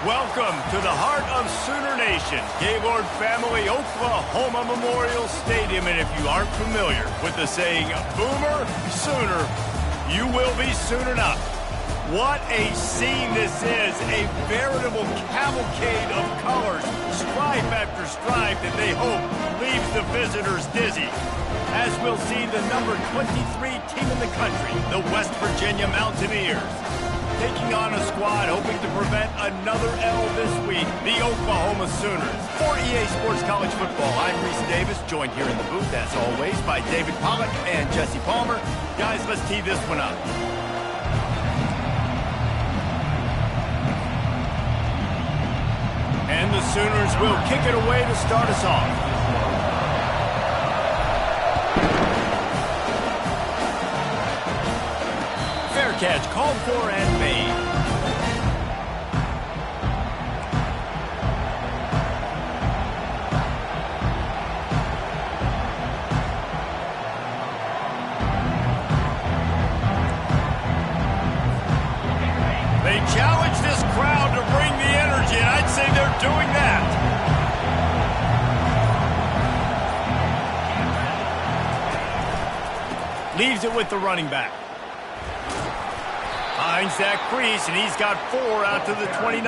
Welcome to the heart of Sooner Nation, Gaylord Family Oklahoma Memorial Stadium. And if you aren't familiar with the saying, Boomer Sooner, you will be soon enough. What a scene this is, a veritable cavalcade of colors, stripe after stripe that they hope leaves the visitors dizzy. As we'll see the number 23 team in the country, the West Virginia Mountaineers, taking on a squad hoping to prevent another L this week, the Oklahoma Sooners. For EA Sports College Football, I'm Reese Davis, joined here in the booth, as always, by David Pollack and Jesse Palmer. Guys, let's tee this one up. And the Sooners will kick it away to start us off. Fair catch called for and made. They challenge this crowd to bring the energy, and I'd say they're doing that. Leaves it with the running back. Finds that crease, and he's got 4 out to the 29.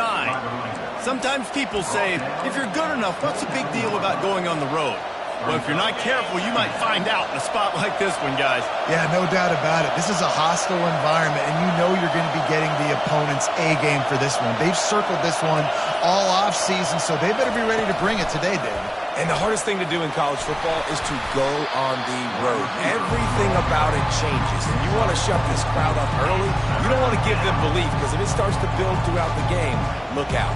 Sometimes people say, if you're good enough, what's the big deal about going on the road? Well, if you're not careful, you might find out in a spot like this one, guys. Yeah, no doubt about it. This is a hostile environment, and you know you're going to be getting the opponent's A-game for this one. They've circled this one all off-season, so they better be ready to bring it today, David. And the hardest thing to do in college football is to go on the road. Everything about it changes. And you want to shut this crowd up early. You don't want to give them belief, because if it starts to build throughout the game, look out.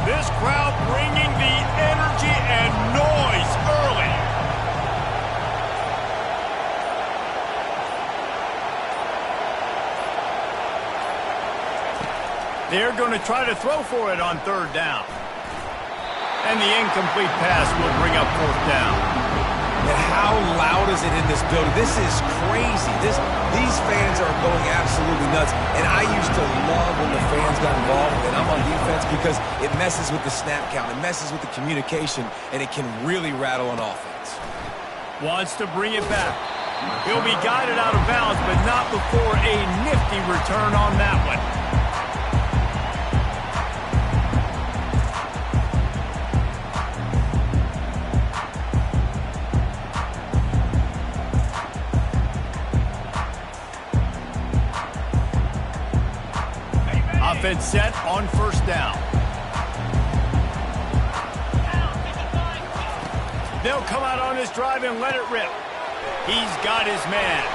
This crowd bringing the energy and noise early. They're going to try to throw for it on 3rd down. And the incomplete pass will bring up 4th down. And how loud is it in this building? This is crazy. These fans are going absolutely nuts. And I used to love when the fans got involved and I'm on defense, because it messes with the snap count. It messes with the communication, and it can really rattle an offense. Wants to bring it back. He'll be guided out of bounds, but not before a nifty return on that one. Offense set on 1st down. They'll come out on this drive and let it rip. He's got his man.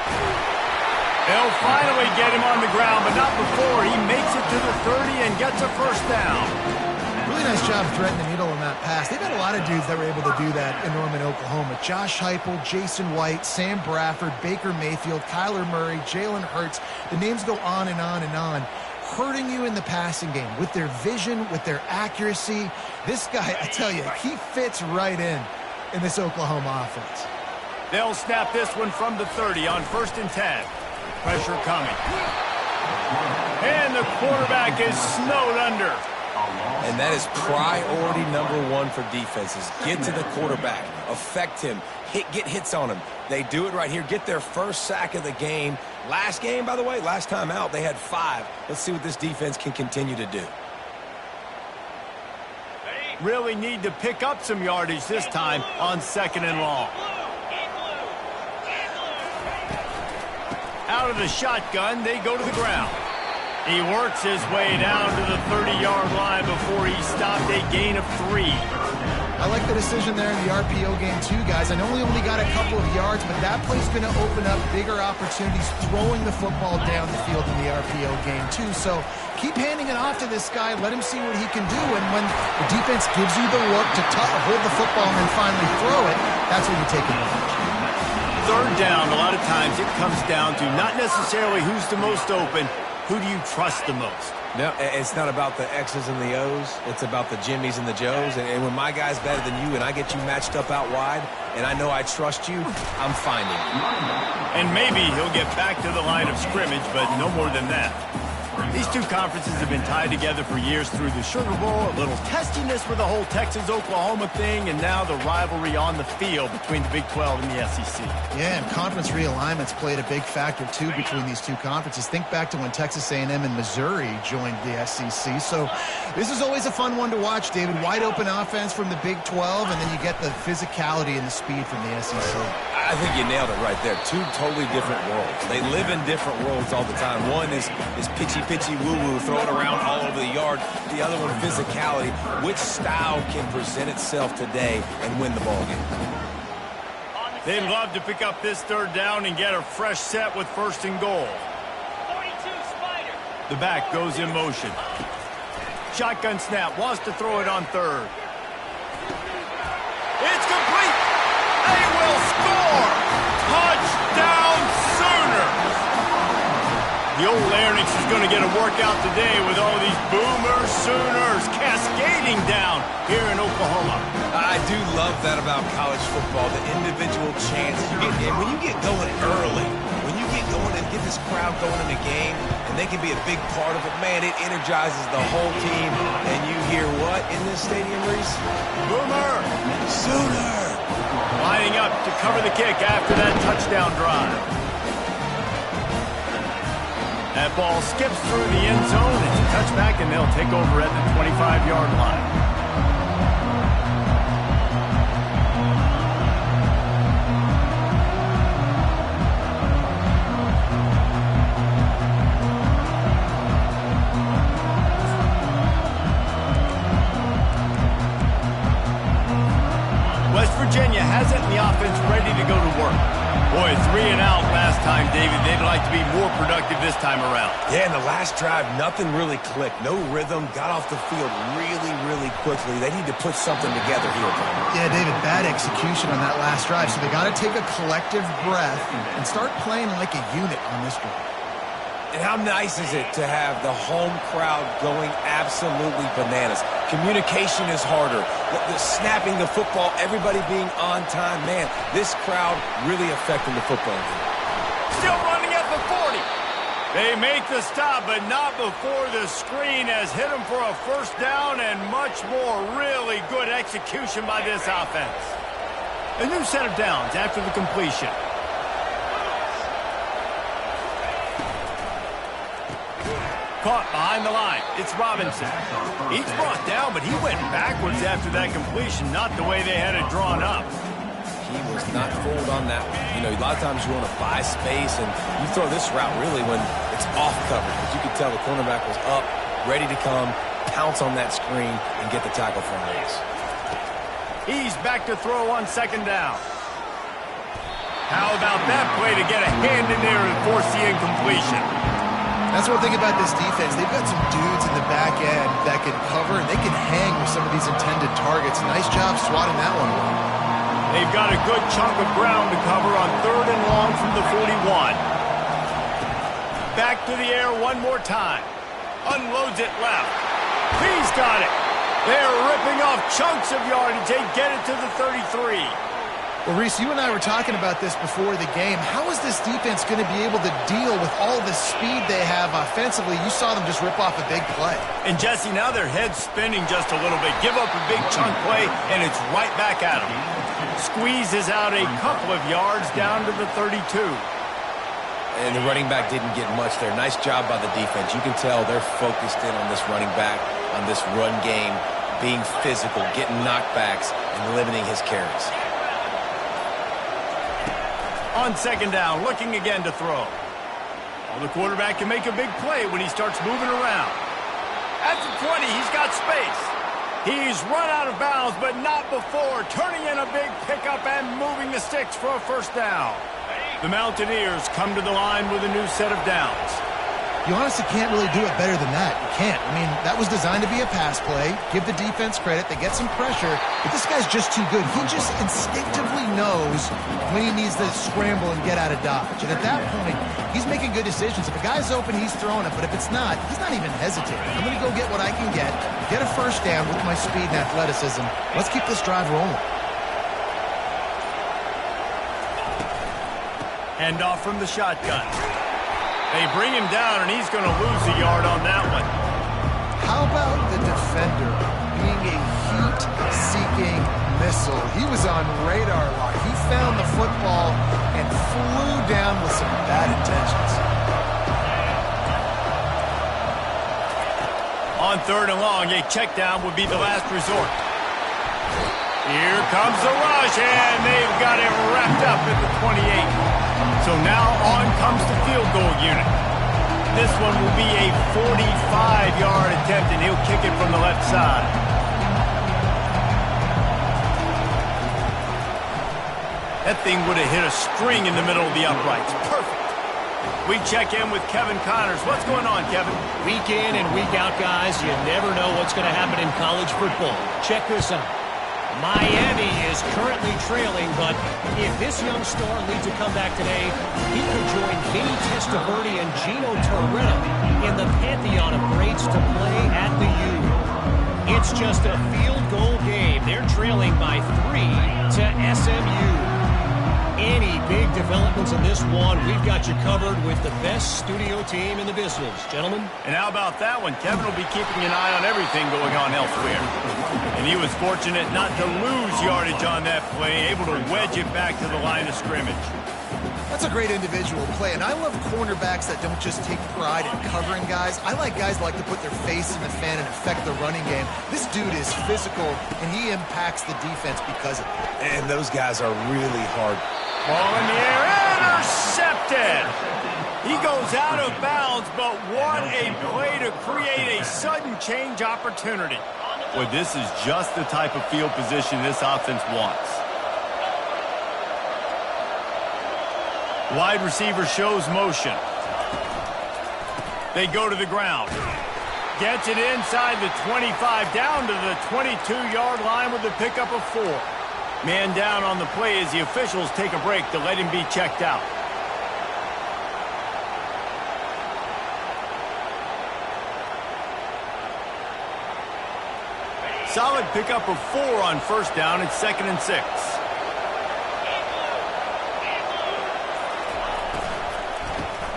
They'll finally get him on the ground, but not before he makes it to the 30 and gets a 1st down. Really nice job threading the needle on that pass. They've had a lot of dudes that were able to do that in Norman, Oklahoma. Josh Heupel, Jason White, Sam Bradford, Baker Mayfield, Kyler Murray, Jalen Hurts. The names go on and on and on. Hurting you in the passing game with their vision, with their accuracy. This guy, I tell you, he fits right in this Oklahoma offense. They'll snap this one from the 30 on 1st and 10. Pressure coming. And the quarterback is snowed under. And that is priority number 1 for defenses. Get to the quarterback. Affect him. Get hits on him. They do it right here. Get their 1st sack of the game. Last game, by the way, last time out, they had 5. Let's see what this defense can continue to do. Really need to pick up some yardage this time on 2nd and long. Out of the shotgun, they go to the ground. He works his way down to the 30-yard line before he stopped a gain of 3. I like the decision there in the RPO game too, guys. I know he only got a couple of yards, but that play's going to open up bigger opportunities throwing the football down the field in the RPO game too. So keep handing it off to this guy. Let him see what he can do. And when the defense gives you the look to hold the football and then finally throw it, that's when you take advantage. 3rd down, a lot of times it comes down to not necessarily who's the most open, who do you trust the most? No, it's not about the X's and the O's. It's about the Jimmys and the Joes. And when my guy's better than you and I get you matched up out wide and I know I trust you, I'm finding you. And maybe he'll get back to the line of scrimmage, but no more than that. These two conferences have been tied together for years through the Sugar Bowl, a little testiness with the whole Texas-Oklahoma thing, and now the rivalry on the field between the Big 12 and the SEC. Yeah, and conference realignments played a big factor, too, between these two conferences. Think back to when Texas A&M and Missouri joined the SEC. So this is always a fun one to watch, David. Wide open offense from the Big 12, and then you get the physicality and the speed from the SEC. I think you nailed it right there. Two totally different worlds. They live in different worlds all the time. One is pitchy, woo-woo, throw it around all over the yard. The other one, physicality. Which style can present itself today and win the ball game? They'd love to pick up this third down and get a fresh set with first and goal. 42 Spider. The back goes in motion. Shotgun snap, wants to throw it on third. It's complete. They will score. Touchdown Sooners. The old Larynx is going to get a workout today with all these Boomer Sooners cascading down here in Oklahoma. I do love that about college football, the individual chance you get. And when you get going early, when you get going and get this crowd going in the game, and they can be a big part of it, man, it energizes the whole team. And you hear what in this stadium, Reese? Boomer Sooner. lining up to cover the kick after that touchdown drive. That ball skips through the end zone. It's a touchback, and they'll take over at the 25-yard line. West Virginia has it in the offense ready to go to work. Boy, 3 and out last time, David. They'd like to be more productive this time around. Yeah, in the last drive, nothing really clicked. No rhythm. Got off the field really quickly. They need to put something together here, Tom. Yeah, David, bad execution on that last drive. So they got to take a collective breath and start playing like a unit on this drive. And how nice is it to have the home crowd going absolutely bananas? Communication is harder. The snapping the football, everybody being on time. Man, this crowd really affecting the football game. Still running at the 40. They make the stop, but not before the screen has hit them for a first down and much more. Really good execution by this offense. A new set of downs after the completion. Caught behind the line. It's Robinson. He's brought down, but he went backwards after that completion, not the way they had it drawn up. He was not fooled on that one. You know, a lot of times you want to buy space, and you throw this route really when it's off coverage. But you could tell the cornerback was up, ready to come, pounce on that screen, and get the tackle for him. He's back to throw on second down. How about that play to get a hand in there and force the incompletion? That's one thing about this defense. They've got some dudes in the back end that can cover, and they can hang with some of these intended targets. Nice job swatting that one away. They've got a good chunk of ground to cover on third and long from the 41. Back to the air one more time. Unloads it left. He's got it. They're ripping off chunks of yardage. They get it to the 33. Well, Reese, you and I were talking about this before the game. How is this defense going to be able to deal with all the speed they have offensively? You saw them just rip off a big play. And, Jesse, now their head's spinning just a little bit. Give up a big chunk play, and it's right back at them. Squeezes out a couple of yards down to the 32. And the running back didn't get much there. Nice job by the defense. You can tell they're focused in on this running back, on this run game, being physical, getting knockbacks, and limiting his carries. On second down, looking again to throw. Well, the quarterback can make a big play when he starts moving around. At the 20, he's got space. He's run out of bounds, but not before turning in a big pickup and moving the sticks for a first down. The Mountaineers come to the line with a new set of downs. You honestly can't really do it better than that. You can't. I mean, that was designed to be a pass play. Give the defense credit. They get some pressure. But this guy's just too good. He just instinctively knows when he needs to scramble and get out of dodge. And at that point, he's making good decisions. If a guy's open, he's throwing it. But if it's not, he's not even hesitating. I'm going to go get what I can get a first down with my speed and athleticism. Let's keep this drive rolling. Hand off from the shotgun. They bring him down, and he's going to lose a yard on that one. How about the defender being a heat-seeking missile? He was on radar lock. He found the football and flew down with some bad intentions. On 3rd and long, a check down would be the last resort. Here comes the rush, and they've got it wrapped up at the 28. So now on comes the field goal unit. This one will be a 45-yard attempt, and he'll kick it from the left side. That thing would have hit a string in the middle of the uprights. Perfect. We check in with Kevin Connors. What's going on, Kevin? Week in and week out, guys, you never know what's going to happen in college football. Check this out. Miami is currently trailing, but if this young star leads a comeback today, he could join Vinny Testaverde and Gino Torretta in the pantheon of greats to play at the U. It's just a field goal game. They're trailing by 3 to SMU. Any big developments in this one, we've got you covered with the best studio team in the business. Gentlemen? And how about that one? Kevin will be keeping an eye on everything going on elsewhere. And he was fortunate not to lose yardage on that play, able to wedge it back to the line of scrimmage. That's a great individual play, and I love cornerbacks that don't just take pride in covering guys. I like guys that like to put their face in the fan and affect the running game. This dude is physical, and he impacts the defense because of it. And those guys are really hard. Ball in the air, intercepted! He goes out of bounds, but what a play to create a sudden change opportunity. Well, this is just the type of field position this offense wants. Wide receiver shows motion. They go to the ground. Gets it inside the 25, down to the 22-yard line with the pickup of 4. Man down on the play as the officials take a break to let him be checked out. Solid pickup of 4 on first down. It's 2nd and 6.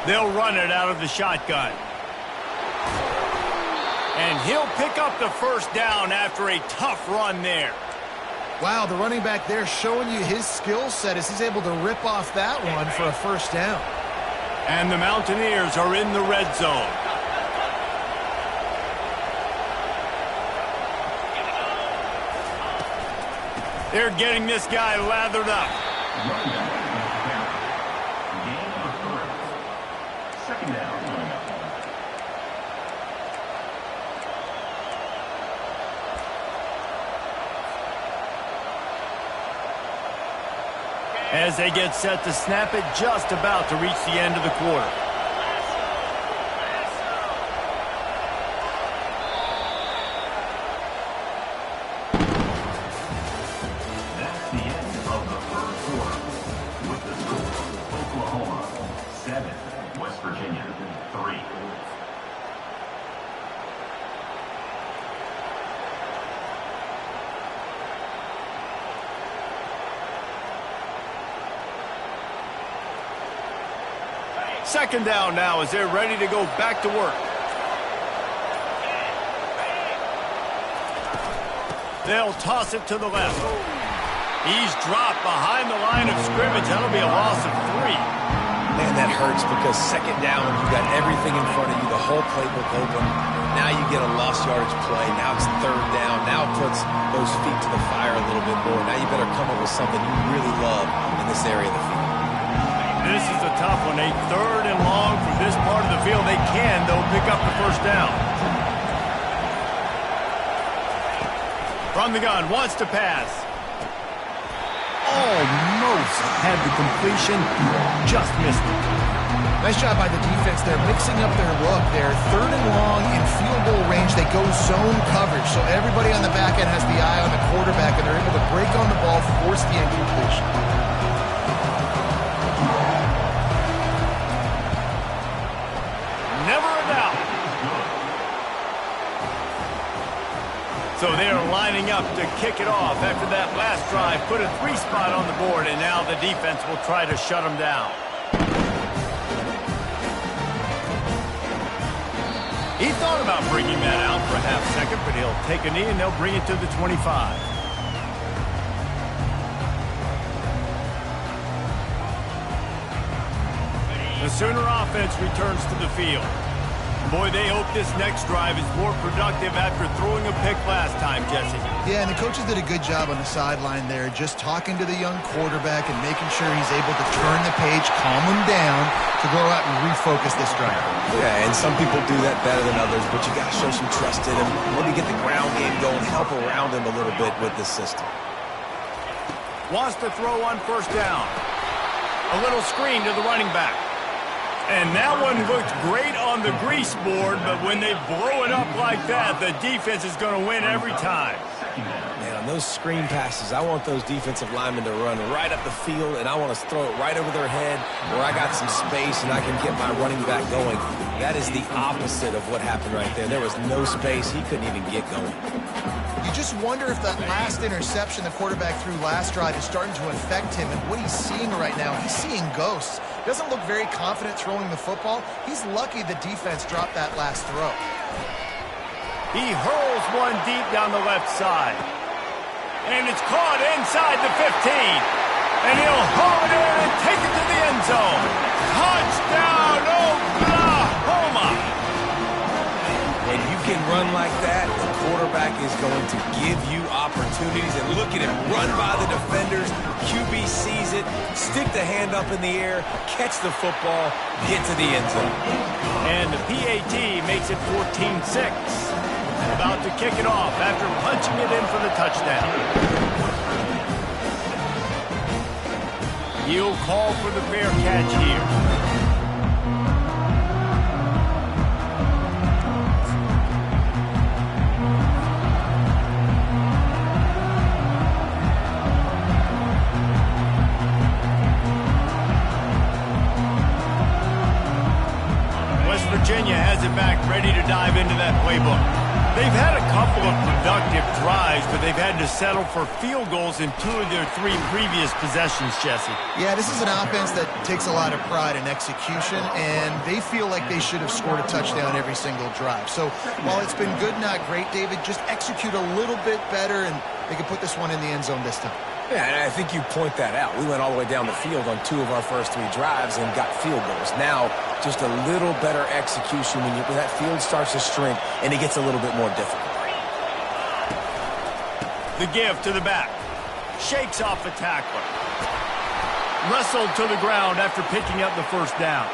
They'll run it out of the shotgun. And he'll pick up the first down after a tough run there. Wow, the running back there showing you his skill set as he's able to rip off that one for a first down. And the Mountaineers are in the red zone. They're getting this guy lathered up. Second down. As they get set to snap it, just about to reach the end of the quarter. That's the end of the first quarter. With the score, Oklahoma 7, West Virginia 3. Second down now as they're ready to go back to work. They'll toss it to the left. He's dropped behind the line of scrimmage. That'll be a loss of 3. Man, that hurts because second down, you got everything in front of you, the whole playbook open. Now you get a lost yardage play. Now it's third down. Now it puts those feet to the fire a little bit more. Now you better come up with something you really love in this area of the field. This is a tough one. A 3rd and long from this part of the field. They can, though, pick up the first down. From the gun, wants to pass. Almost had the completion, just missed it. Nice job by the defense there, mixing up their look. They're 3rd and long in field goal range. They go zone coverage, so everybody on the back end has the eye on the quarterback, and they're able to break on the ball, force the incompletion. Never a doubt. So they are lining up to kick it off after that last drive. Put a 3 spot on the board, and now the defense will try to shut them down. He thought about bringing that out for a half second, but he'll take a knee and they'll bring it to the 25. The Sooner offense returns to the field. Boy, they hope this next drive is more productive after throwing a pick last time, Jesse. Yeah, and the coaches did a good job on the sideline there, just talking to the young quarterback and making sure he's able to turn the page, calm him down to go out and refocus this drive. Yeah, and some people do that better than others, but you got to show some trust in him. Maybe get the ground game going, help around him a little bit with this system. Wants to throw on 1st down. A little screen to the running back. And that one looked great on the grease board, but when they blow it up like that, the defense is going to win every time. Man, on those screen passes, I want those defensive linemen to run right up the field, and I want to throw it right over their head where I got some space and I can get my running back going. That is the opposite of what happened right there. There was no space. He couldn't even get going. You just wonder if that last interception the quarterback threw last drive is starting to affect him and what he's seeing right now. He's seeing ghosts. Doesn't look very confident throwing the football. He's lucky the defense dropped that last throw. He hurls one deep down the left side. And it's caught inside the 15. And he'll haul it in and take it to the end zone. Touchdown, Oklahoma! When you can run like that, the quarterback is going to give you opportunities. And look at him run by the defenders. QB sees it, stick the hand up in the air, catch the football, get to the end zone. And the PAT makes it 14-6. About to kick it off after punching it in for the touchdown. He'll call for the fair catch here. Virginia has it back, ready to dive into that playbook. They've had a couple of productive drives, but they've had to settle for field goals in 2 of their 3 previous possessions, Jesse. Yeah, this is an offense that takes a lot of pride in execution, and they feel like they should have scored a touchdown every single drive. So while it's been good, not great, David, just execute a little bit better, and they can put this one in the end zone this time. Yeah, and I think you point that out. We went all the way down the field on 2 of our first 3 drives and got field goals. Now, just a little better execution when that field starts to shrink and it gets a little bit more difficult. The give to the back. Shakes off the tackler. Wrestled to the ground after picking up the 1st down.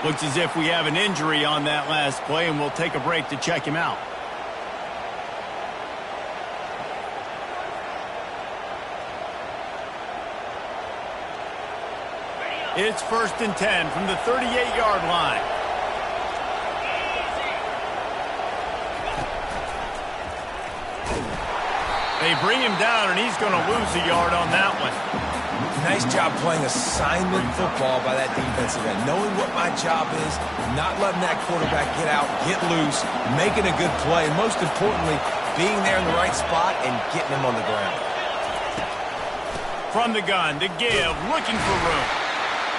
Looks as if we have an injury on that last play, and we'll take a break to check him out. It's 1st and 10 from the 38-yard line. They bring him down, and he's going to lose a yard on that one. Nice job playing assignment football by that defensive end. Knowing what my job is, not letting that quarterback get out, get loose, making a good play, and most importantly, being there in the right spot and getting him on the ground. From the gun, the give, looking for room.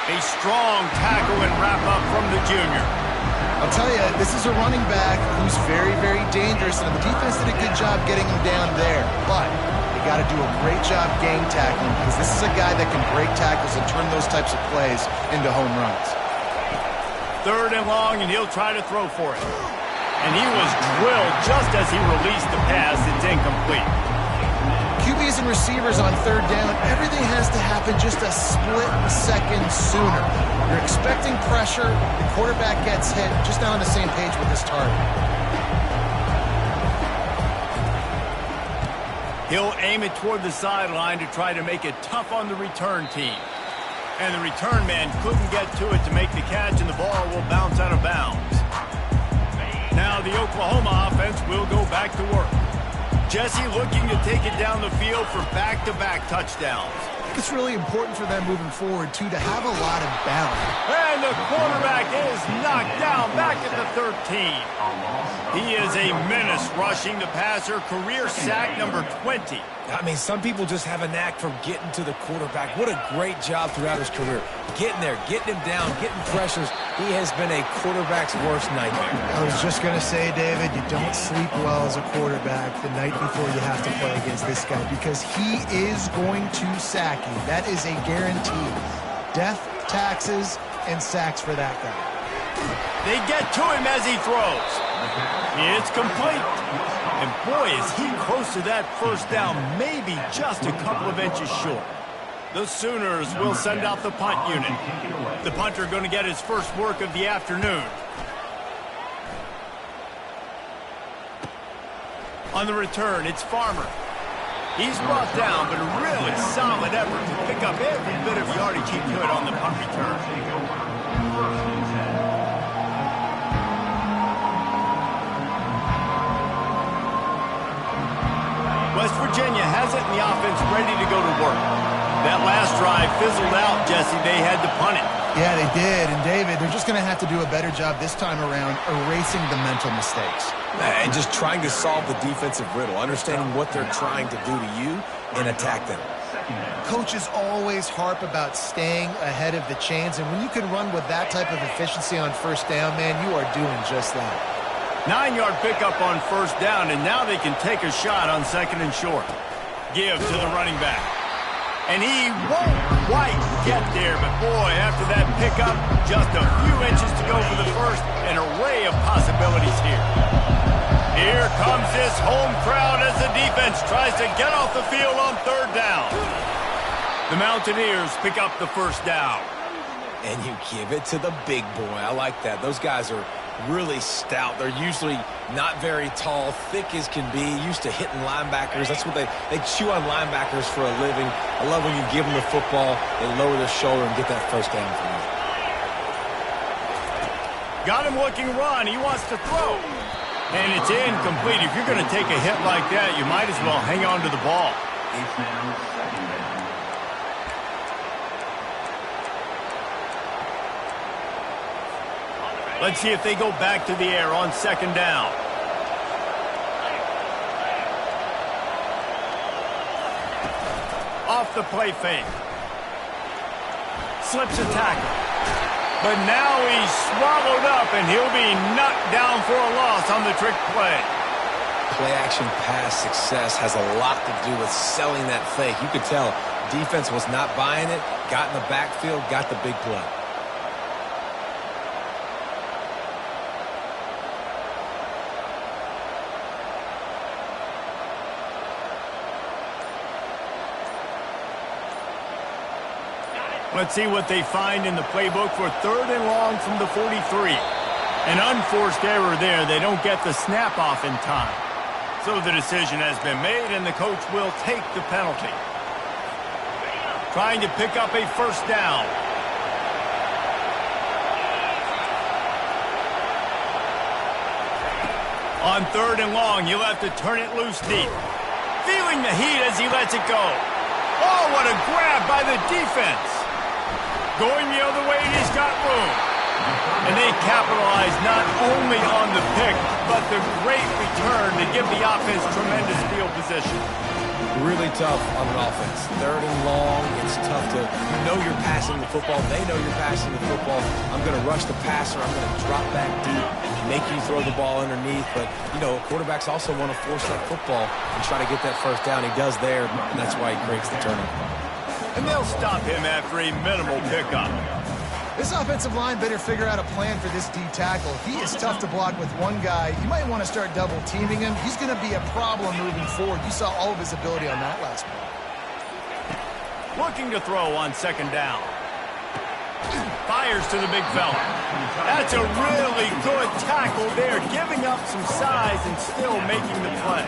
A strong tackle and wrap-up from the junior. I'll tell you, this is a running back who's very, very dangerous, and the defense did a good job getting him down there. But they got to do a great job gang tackling, because this is a guy that can break tackles and turn those types of plays into home runs. 3rd and long, and he'll try to throw for it. And he was drilled just as he released the pass. It's incomplete. QBs and receivers on 3rd down, everything has to happen just a split second sooner. You're expecting pressure, the quarterback gets hit, just not on the same page with his target. He'll aim it toward the sideline to try to make it tough on the return team. And the return man couldn't get to it to make the catch, and the ball will bounce out of bounds. Now the Oklahoma offense will go back to work. Jesse looking to take it down the field for back-to-back touchdowns. It's really important for them moving forward, too, to have a lot of balance. And the quarterback is knocked down back at the 13. He is a menace rushing the passer, career sack number 20. I mean, some people just have a knack for getting to the quarterback. What a great job throughout his career. Getting there, getting him down, getting pressures. He has been a quarterback's worst nightmare. I was just going to say, David, you don't sleep well as a quarterback the night before you have to play against this guy because he is going to sack you. That is a guarantee. Death, taxes, and sacks for that guy. They get to him as he throws. It's complete. And boy, is he close to that first down, maybe just a couple of inches short. The Sooners will send out the punt unit. The punter going to get his first work of the afternoon. On the return, it's Farmer. He's brought down, but a really solid effort to pick up every bit of yardage he could on the punt return. West Virginia has it, and the offense ready to go to work. That last drive fizzled out, Jesse. They had to punt it. Yeah, they did. And, David, they're just going to have to do a better job this time around erasing the mental mistakes. And just trying to solve the defensive riddle, understanding what they're trying to do to you and attack them. Coaches always harp about staying ahead of the chains, and when you can run with that type of efficiency on first down, man, you are doing just that. 9-yard pickup on first down, and now they can take a shot on second and short. Give to the running back. And he won't quite get there, but boy, after that pickup, just a few inches to go for the first, an array of possibilities here. Here comes this home crowd as the defense tries to get off the field on third down. The Mountaineers pick up the first down. And you give it to the big boy. I like that. Those guys are really stout. They're usually not very tall, thick as can be, used to hitting linebackers. That's what they chew on linebackers for a living. I love when you give them the football, they lower their shoulder and get that first down for you. Got him looking run. He wants to throw. And it's incomplete. If you're going to take a hit like that, you might as well hang on to the ball. It's now second down. Let's see if they go back to the air on second down. Off the play fake. Slips a tackle. But now he's swallowed up, and he'll be knocked down for a loss on the trick play. Play-action pass success has a lot to do with selling that fake. You could tell defense was not buying it, got in the backfield, got the big play. Let's see what they find in the playbook for third and long from the 43. An unforced error there. They don't get the snap off in time. So the decision has been made, and the coach will take the penalty. Trying to pick up a first down. On third and long, he'll have to turn it loose deep. Feeling the heat as he lets it go. Oh, what a grab by the defense. Going the other way, and he's got room. And they capitalize not only on the pick, but the great return to give the offense tremendous field position. Really tough on an offense. Third and long, it's tough to, you know you're passing the football. They know you're passing the football. I'm going to rush the passer. I'm going to drop back deep, make you throw the ball underneath. But, you know, quarterbacks also want to force that football and try to get that first down. He does there, and that's why he creates the turnover. And they'll stop him after a minimal pickup. This offensive line better figure out a plan for this D tackle. If he is tough to block with one guy, you might want to start double teaming him. He's going to be a problem moving forward. You saw all of his ability on that last play. Looking to throw on second down. Fires to the big fella. That's a really good tackle there, giving up some size and still making the play.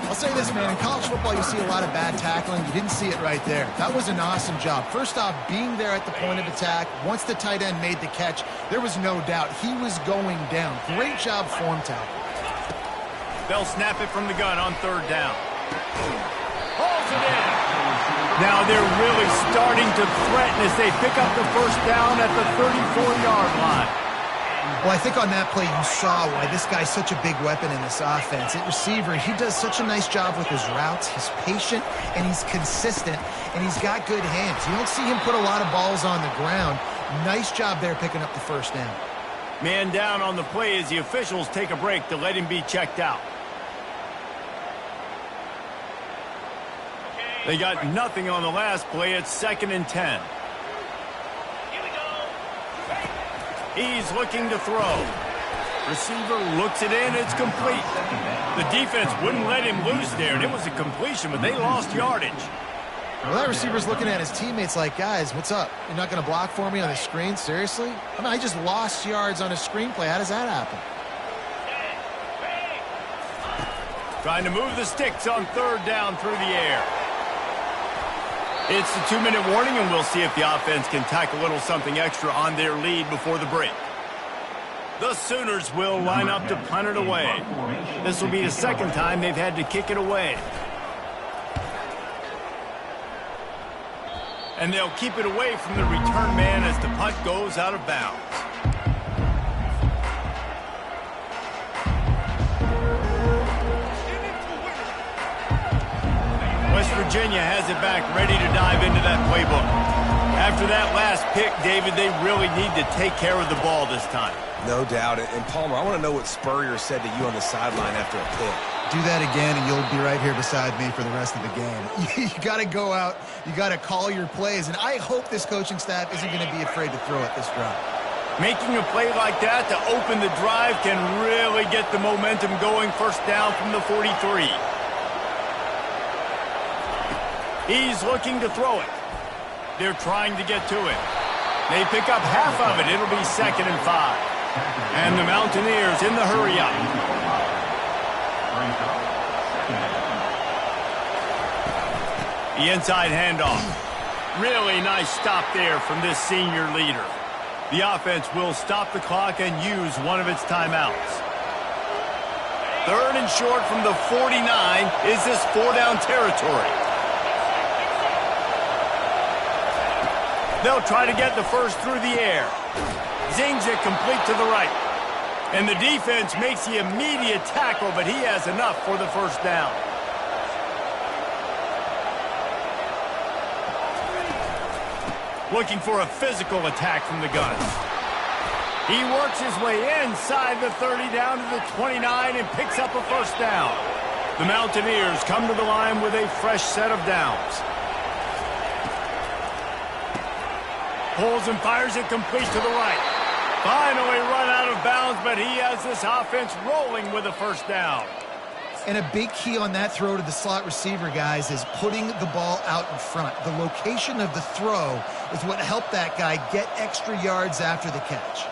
I'll say this, man. In college football, you see a lot of bad tackling. You didn't see it right there. That was an awesome job. First off, being there at the point of attack. Once the tight end made the catch, there was no doubt he was going down. Great job form tackle. They'll snap it from the gun on third down. Pulls it in. Now they're really starting to threaten as they pick up the first down at the 34-yard line. Well, I think on that play you saw why this guy's such a big weapon in this offense. At receiver, he does such a nice job with his routes. He's patient, and he's consistent, and he's got good hands. You don't see him put a lot of balls on the ground. Nice job there picking up the first down. Man down on the play as the officials take a break to let him be checked out. They got nothing on the last play. It's 2nd and 10. He's looking to throw. Receiver looks it in. It's complete. The defense wouldn't let him loose there, and it was a completion, but they lost yardage. Well, that receiver's looking at his teammates like, guys, what's up? You're not going to block for me on the screen? Seriously? I mean, I just lost yards on a screenplay. How does that happen? Trying to move the sticks on third down through the air. It's the 2-minute warning, and we'll see if the offense can tack a little something extra on their lead before the break. The Sooners will line up to punt it away. This will be the second time they've had to kick it away. And they'll keep it away from the return man as the punt goes out of bounds. West Virginia has it back, ready to dive into that playbook. After that last pick, David, they really need to take care of the ball this time. No doubt. And Palmer, I want to know what Spurrier said to you on the sideline after a pick. Do that again, and you'll be right here beside me for the rest of the game. You got to go out. You got to call your plays, and I hope this coaching staff isn't going to be afraid to throw it this drive. Making a play like that to open the drive can really get the momentum going. First down from the 43. He's looking to throw it. They're trying to get to it. They pick up half of it. It'll be 2nd and 5. And the Mountaineers in the hurry-up. The inside handoff. Really nice stop there from this senior leader. The offense will stop the clock and use one of its timeouts. 3rd and short from the 49. Is this 4-down territory? They'll try to get the first through the air. Zings it complete to the right. And the defense makes the immediate tackle, but he has enough for the first down. Looking for a physical attack from the gun. He works his way inside the 30 down to the 29 and picks up a first down. The Mountaineers come to the line with a fresh set of downs. Pulls and fires it complete to the right. Finally run out of bounds, but he has this offense rolling with a first down. And a big key on that throw to the slot receiver, guys, is putting the ball out in front. The location of the throw is what helped that guy get extra yards after the catch.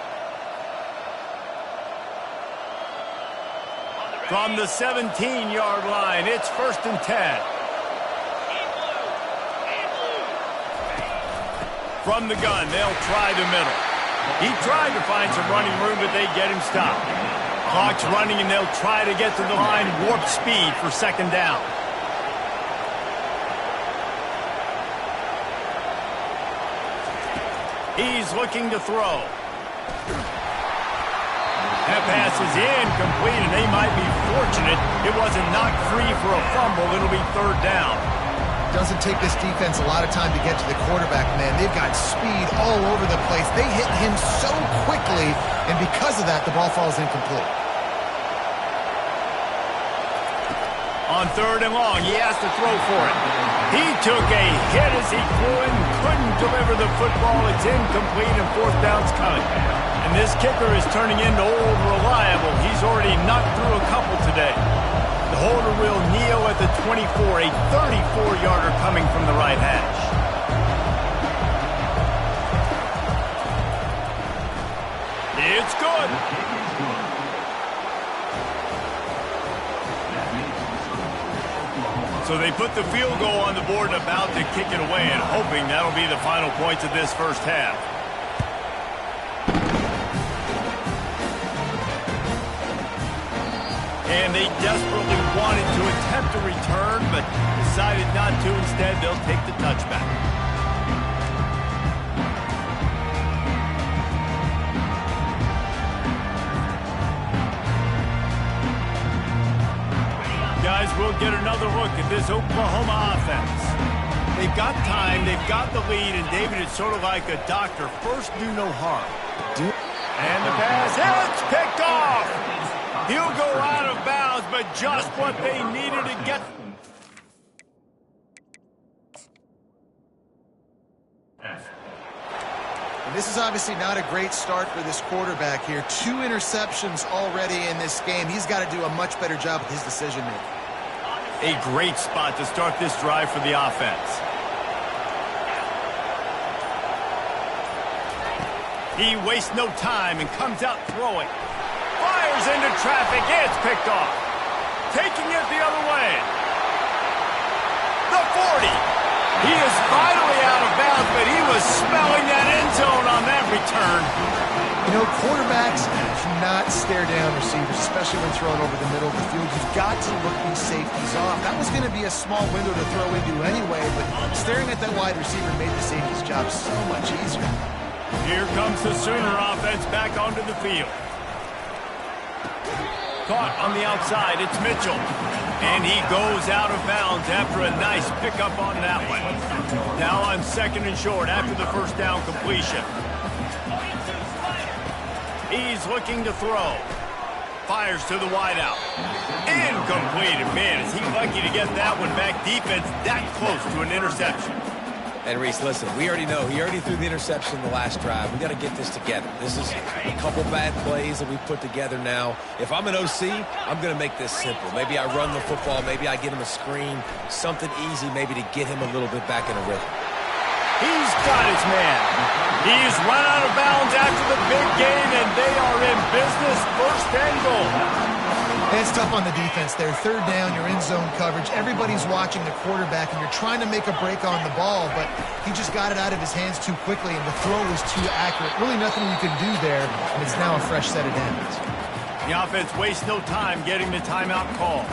From the 17-yard line, it's 1st and 10. From the gun, they'll try the middle. He tried to find some running room, but they get him stopped. Clock's running, and they'll try to get to the line warp speed for 2nd down. He's looking to throw. That pass is incomplete, and they might be fortunate it wasn't knocked free for a fumble. It'll be 3rd down. Doesn't take this defense a lot of time to get to the quarterback, man. They've got speed all over the place. They hit him so quickly, and because of that, the ball falls incomplete. On 3rd and long, he has to throw for it. He took a hit as he threw it and couldn't deliver the football. It's incomplete, and 4th down's coming. And this kicker is turning into old reliable. He's already knocked through a couple today. The holder will kneel at the 24, a 34-yarder coming from the right hash. It's good. they put the field goal on the board and about to kick it away, and hoping that'll be the final points of this first half. And they desperately wanted to attempt a return, but decided not to. Instead, they'll take the touchback. Guys, we'll get another look at this Oklahoma offense. They've got time, they've got the lead, and David, it's sort of like a doctor. First, do no harm. And the pass, it's picked off! He'll go out of bounds, but just what they needed to get. And this is obviously not a great start for this quarterback here. 2 interceptions already in this game. He's got to do a much better job with his decision-making. A great spot to start this drive for the offense. He wastes no time and comes out throwing. Fires into traffic. It's picked off. Taking it the other way. The 40. He is finally out of bounds, but he was smelling that end zone on that return. You know, quarterbacks cannot stare down receivers, especially when thrown over the middle of the field. You've got to look these safeties off. That was going to be a small window to throw into anyway, but staring at that wide receiver made the safety's job so much easier. Here comes the Sooner offense back onto the field. Caught on the outside, it's Mitchell. And he goes out of bounds after a nice pickup on that one. Now on 2nd and short after the first down completion. He's looking to throw. Fires to the wideout. Incomplete. Man, is he lucky to get that one back. Defense that close to an interception. And Reese, listen, we already know. He already threw the interception in the last drive. We got to get this together. This is a couple bad plays that we put together now. If I'm an OC, I'm going to make this simple. Maybe I run the football. Maybe I get him a screen. Something easy maybe to get him a little bit back in a rhythm. He's got his man. He's run out of bounds after the big game, and they are in business. 1st and goal. And it's tough on the defense there. 3rd down, you're in zone coverage. Everybody's watching the quarterback, and you're trying to make a break on the ball, but he just got it out of his hands too quickly, and the throw was too accurate. Really nothing you can do there, and it's now a fresh set of downs. The offense wastes no time getting the timeout call.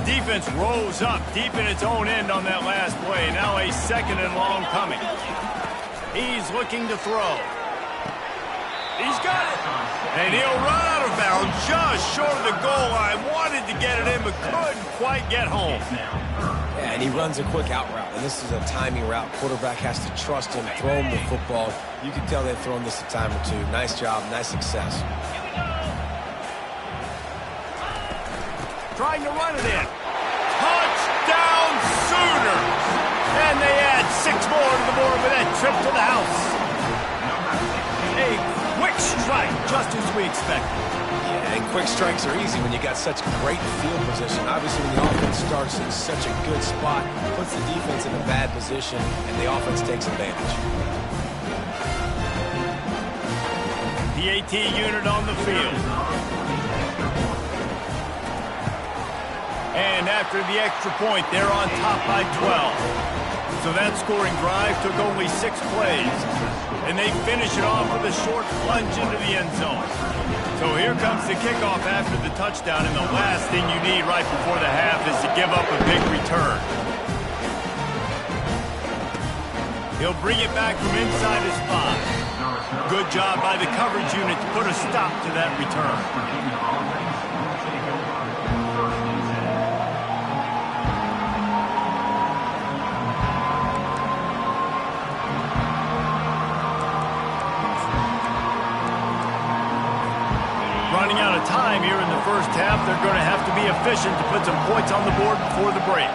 Defense rose up deep in its own end on that last play. Now a 2nd and long coming. He's looking to throw. He's got it. And he'll run out of bounds just short of the goal line. Wanted to get it in, but couldn't quite get home. Yeah, and he runs a quick out route. And this is a timing route. Quarterback has to trust him, throw him the football. You can tell they've thrown this a time or two. Nice job, nice success. Trying to run it in. Touchdown Sooners! And they add 6 more to the board with that trip to the house. A quick strike, just as we expected. Yeah, and quick strikes are easy when you got such great field position. Obviously, when the offense starts in such a good spot, puts the defense in a bad position, and the offense takes advantage. The AT unit on the field. And after the extra point, they're on top by 12. So that scoring drive took only 6 plays. And they finish it off with a short plunge into the end zone. So here comes the kickoff after the touchdown, and the last thing you need right before the half is to give up a big return. He'll bring it back from inside his 5. Good job by the coverage unit to put a stop to that return. Running out of time here in the first half, they're going to have to be efficient to put some points on the board before the break.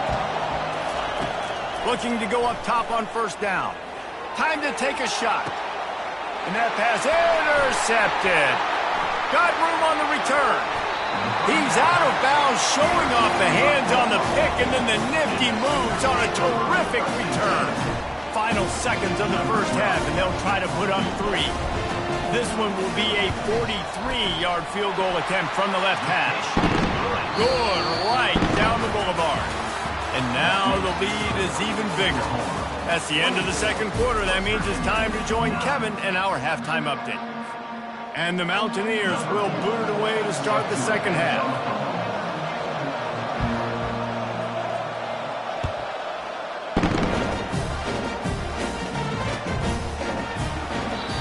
Looking to go up top on 1st down. Time to take a shot. And that pass intercepted. Got room on the return. He's out of bounds, showing off the hands on the pick, and then the nifty moves on a terrific return. final seconds of the first half, and they'll try to put up 3. This one will be a 43-yard field goal attempt from the left hash. Good, right down the boulevard. And now the lead is even bigger. That's the end of the second quarter. That means it's time to join Kevin in our halftime update. And the Mountaineers will boot it away to start the second half.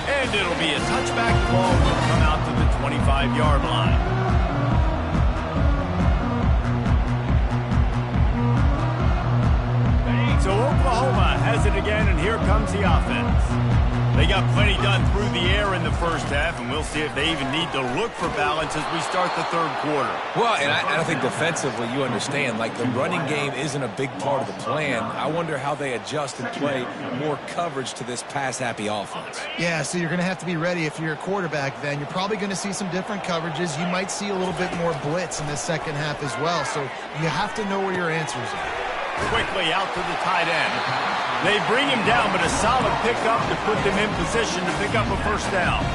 And it'll be a touchback. Ball will come out to the 25-yard line. So Oklahoma has it again, and here comes the offense. They got plenty done through the air in the first half, and we'll see if they even need to look for balance as we start the third quarter. Well, and I don't think defensively, you understand, like the running game isn't a big part of the plan. I wonder how they adjust and play more coverage to this pass-happy offense. Yeah, so you're going to have to be ready if you're a quarterback then. You're probably going to see some different coverages. You might see a little bit more blitz in the second half as well, so you have to know where your answers are. Quickly out to the tight end. They bring him down, but a solid pickup to put them in position to pick up a first down.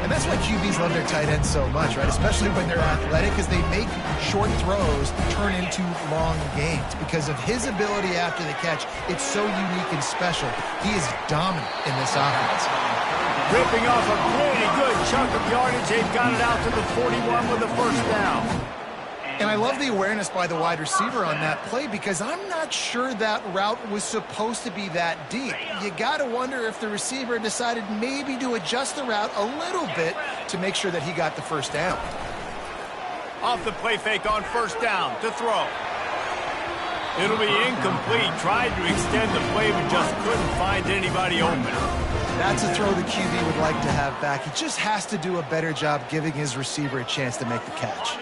And that's why QBs love their tight ends so much, right? Especially when they're athletic, because they make short throws turn into long gains. Because of his ability after the catch, it's so unique and special. He is dominant in this offense. Ripping off a pretty good chunk of yardage. They've got it out to the 41 with a first down. And I love the awareness by the wide receiver on that play because I'm not sure that route was supposed to be that deep. You got to wonder if the receiver decided maybe to adjust the route a little bit to make sure that he got the first down. Off the play fake on first down to throw. It'll be incomplete. Tried to extend the play but just couldn't find anybody open. That's a throw the QB would like to have back. He just has to do a better job giving his receiver a chance to make the catch.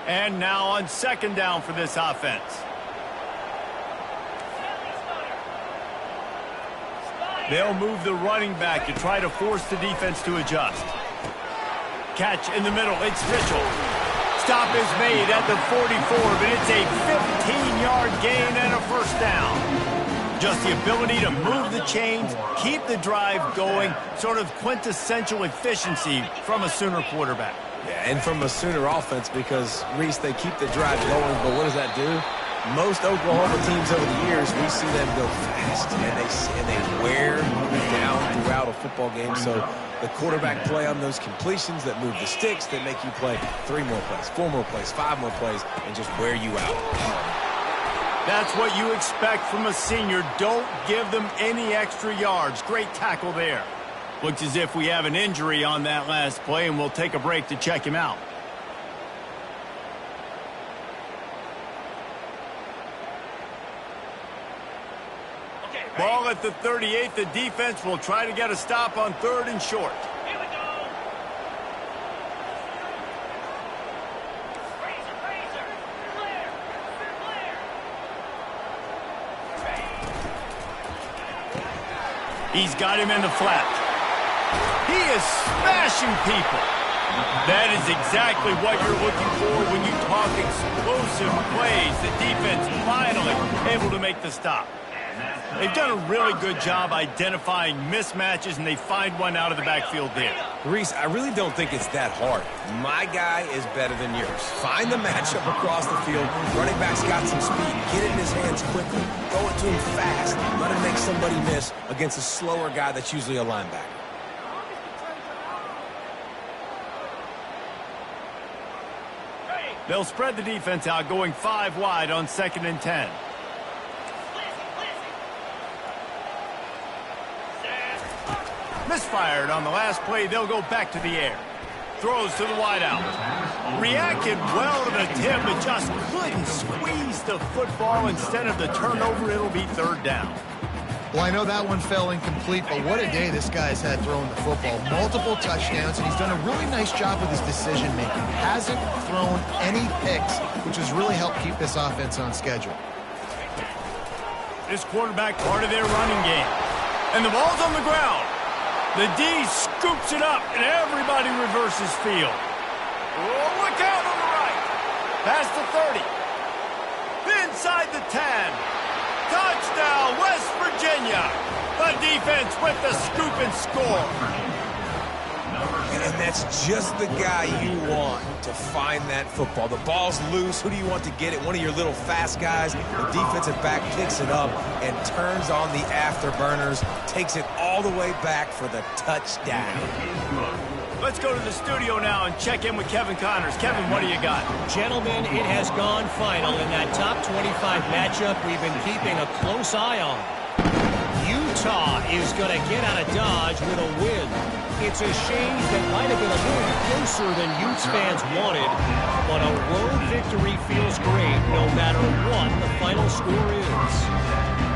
And now on second down for this offense. They'll move the running back to try to force the defense to adjust. Catch in the middle. It's Mitchell. Stop is made at the 44, but it's a 15-yard gain and a first down. Just the ability to move the chains, keep the drive going, sort of quintessential efficiency from a Sooner quarterback. Yeah, and from a Sooner offense because, Reese, they keep the drive going, but what does that do? Most Oklahoma teams over the years, we see them go fast, and they wear you down throughout a football game. So the quarterback play on those completions that move the sticks, that make you play 3 more plays, 4 more plays, 5 more plays, and just wear you out. That's what you expect from a senior. Don't give them any extra yards. Great tackle there. Looks as if we have an injury on that last play, and we'll take a break to check him out. Okay, Ball at the 38. The defense will try to get a stop on 3rd and short. Here we go. Razor. Clear. He's got him in the flat. He is smashing people. That is exactly what you're looking for when you talk explosive plays. The defense finally able to make the stop. They've done a really good job identifying mismatches, and they find one out of the backfield there. Reese, I really don't think it's that hard. My guy is better than yours. Find the matchup across the field. Running back's got some speed. Get it in his hands quickly. Throw it to him fast. Let him make somebody miss against a slower guy that's usually a linebacker. They'll spread the defense out, going 5 wide on 2nd and 10. Misfired on the last play. They'll go back to the air. Throws to the wideout. Reacted well to the tip, but just couldn't squeeze the football. Instead of the turnover, it'll be 3rd down. Well, I know that one fell incomplete, but what a day this guy's had throwing the football. Multiple touchdowns, and he's done a really nice job with his decision-making. Hasn't thrown any picks, which has really helped keep this offense on schedule. This quarterback part of their running game. And the ball's on the ground. The D scoops it up, and everybody reverses field. Oh, look out on the right. Past the 30. Inside the 10. Touchdown, West Virginia. The defense with the scoop and score. And that's just the guy you want to find that football. The ball's loose. Who do you want to get it? One of your little fast guys. The defensive back picks it up and turns on the afterburners, takes it all the way back for the touchdown. Let's go to the studio now and check in with Kevin Connors. Kevin, what do you got? Gentlemen, it has gone final in that top 25 matchup we've been keeping a close eye on. Utah is going to get out of Dodge with a win. It's a shame that might have been a little closer than Utes fans wanted, but a road victory feels great no matter what the final score is.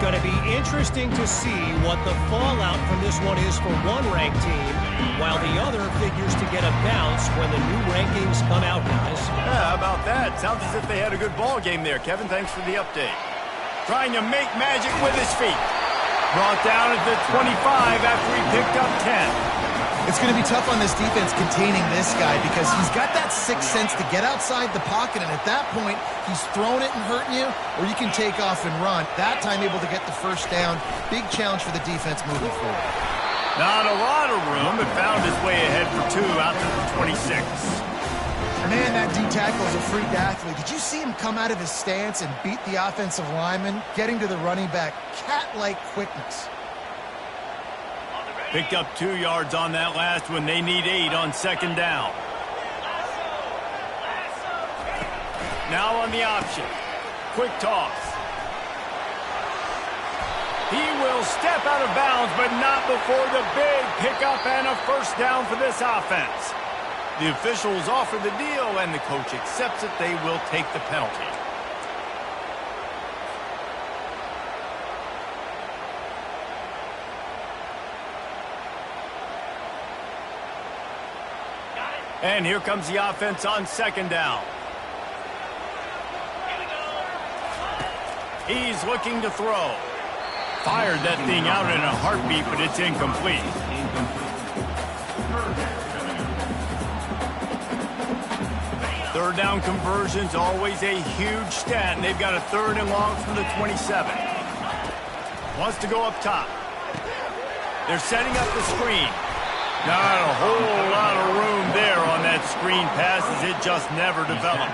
Going to be interesting to see what the fallout from this one is for one ranked team, while the other figures to get a bounce when the new rankings come out, guys. Yeah, how about that? Sounds as if they had a good ball game there. Kevin, thanks for the update. Trying to make magic with his feet. Brought down at the 25 after he picked up 10. It's going to be tough on this defense containing this guy because he's got that sixth sense to get outside the pocket, and at that point, he's throwing it and hurting you, or you can take off and run. That time able to get the first down. Big challenge for the defense moving forward. Not a lot of room, but found his way ahead for 2 out to the 26. Man, that D tackle is a freak athlete. Did you see him come out of his stance and beat the offensive lineman, getting to the running back? Cat-like quickness. Picked up 2 yards on that last one. They need 8 on second down. Now on the option. Quick toss. He will step out of bounds, but not before the big pickup and a first down for this offense. The officials offer the deal, and the coach accepts it. They will take the penalty. And here comes the offense on second down. He's looking to throw. Fired that thing out in a heartbeat, but it's incomplete. Third down conversion's always a huge stat, and they've got a 3rd and long from the 27. Wants to go up top. They're setting up the screen. Not a whole lot of room there on that screen pass as it just never developed.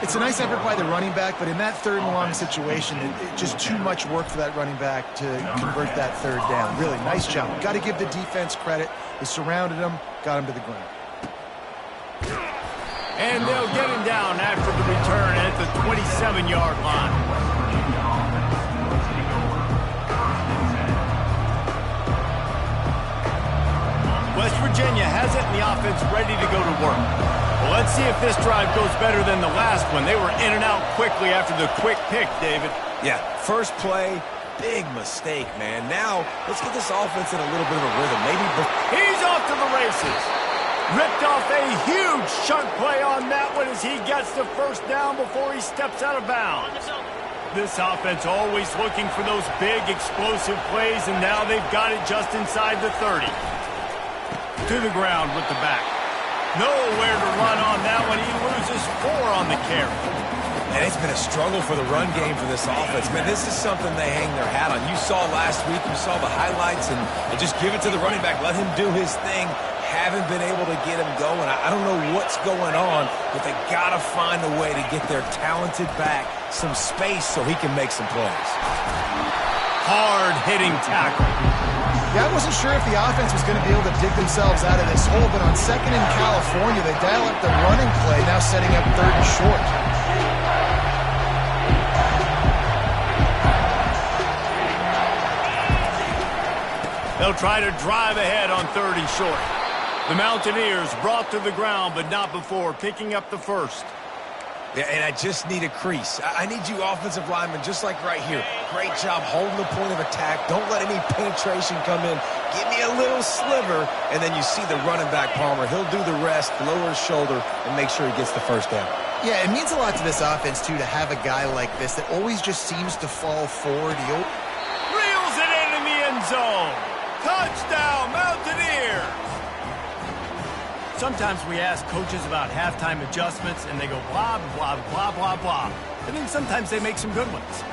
It's a nice effort by the running back, but in that 3rd and long situation, it's just too much work for that running back to convert that 3rd down. Really, nice job. Got to give the defense credit. They surrounded him, got him to the ground. And they'll get him down after the return at the 27-yard line. West Virginia has it, and the offense ready to go to work. Well, let's see if this drive goes better than the last one. They were in and out quickly after the quick pick, David. Yeah, first play, big mistake, man. Now, let's get this offense in a little bit of a rhythm. He's off to the races. Ripped off a huge chunk play on that one as he gets the first down before he steps out of bounds. This offense always looking for those big, explosive plays, and now they've got it just inside the 30. To the ground with the back. Nowhere to run on that one. He loses 4 on the carry. And it's been a struggle for the run game for this offense. Man, this is something they hang their hat on. You saw last week, you saw the highlights, and just give it to the running back. Let him do his thing. Haven't been able to get him going. I don't know what's going on, but they got to find a way to get their talented back some space so he can make some plays. Hard-hitting tackle. Yeah, I wasn't sure if the offense was going to be able to dig themselves out of this hole, but on second in California, they dial up the running play, now setting up 3rd and short. They'll try to drive ahead on 3rd and short. The Mountaineers brought to the ground, but not before picking up the first. Yeah, and I just need a crease. I need you offensive linemen, just like right here. Great job holding the point of attack. Don't let any penetration come in. Give me a little sliver, and then you see the running back, Palmer. He'll do the rest, lower his shoulder, and make sure he gets the first down. Yeah, it means a lot to this offense, too, to have a guy like this that always just seems to fall forward. Reels it in the end zone. Touchdown, Mountaineers! Sometimes we ask coaches about halftime adjustments, and they go blah, blah, blah, blah, blah. And then sometimes they make some good ones.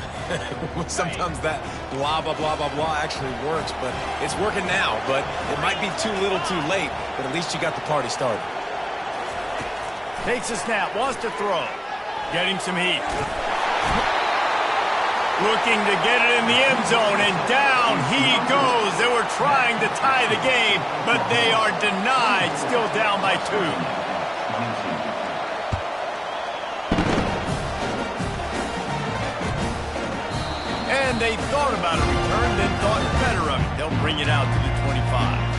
Sometimes that blah, blah, blah, blah, blah actually works, but it's working now. But it might be too little too late, but at least you got the party started. Takes a snap, wants to throw. Getting some heat. Looking to get it in the end zone, and down he goes. They were trying to tie the game, but they are denied, still down by 2. And they thought about a return, then thought better of it. They'll bring it out to the 25.